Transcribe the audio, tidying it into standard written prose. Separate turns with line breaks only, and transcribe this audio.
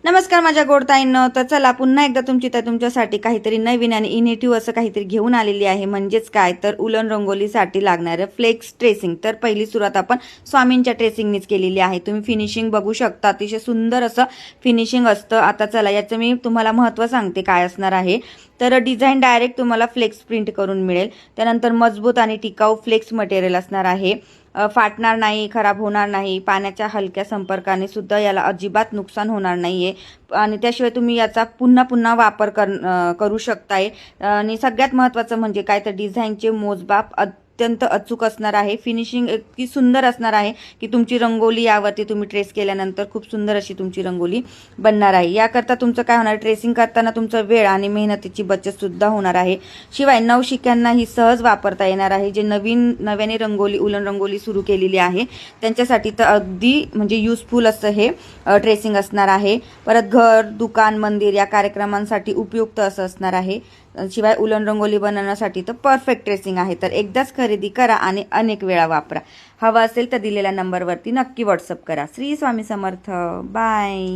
नमस्कार माझ्या गोडताईंनो. तर चला पुन्हा एकदा तुमच्यासाठी काहीतरी नवीन आणि इनिटिव्ह असं काहीतरी घेऊन आलेली आहे. म्हणजेच काय तर उलन रंगोलीसाठी लागणारं फ्लेक्स ट्रेसिंग. तर पहिली सुरुवात आपण स्वामींच्या ट्रेसिंगनीच केलेली आहे. तुम्ही फिनिशिंग बघू शकता, अतिशय सुंदर असं फिनिशिंग असतं. आता चला याचं मी तुम्हाला महत्त्व सांगते काय असणार आहे. तर डिझाईन डायरेक्ट तुम्हाला फ्लेक्स प्रिंट करून मिळेल. त्यानंतर मजबूत आणि टिकाऊ फ्लेक्स मटेरियल असणार आहे. फाटणार नाही, खराब होणार नाही, पाण्याच्या हलक्या संपर्काने सुद्धा याला अजिबात नुकसान होणार नाहीये. आणि त्याशिवाय तुम्ही याचा पुन्हा पुन्हा वापर करू शकताय. आणि सगळ्यात महत्त्वाचं म्हणजे काय तर डिझाईनचे मोजमाप अत्यंत अचूक असणार आहे. फिनिशिंग इतकी सुंदर असणार आहे की तुमची रंगोली यावरती तुम्ही ट्रेस केल्यानंतर खूप सुंदर अशी तुमची रंगोली बनणार आहे. याकरता तुमचं काय होणार, ट्रेसिंग करताना तुमचं वेळ आणि मेहनतीची बचत सुद्धा होणार आहे. शिवाय नवशिक्यांना ही सहज वापरता येणार आहे. जे नव्याने उलन रंगोली सुरू केलेली आहे त्यांच्यासाठी तर अगदी म्हणजे युजफुल असं हे ट्रेसिंग असणार आहे. परत घर, दुकान, मंदिर या कार्यक्रमांसाठी उपयुक्त असं असणार आहे. शिवाय उलन रंगोली बनवण्यासाठी तर परफेक्ट ट्रेसिंग आहे. तर एकदाच खरेदी करा आणि अनेक वेळा वापरा. हवा असेल तर दिलेल्या नंबरवरती नक्की व्हॉट्सअप करा. श्री स्वामी समर्थ. बाय.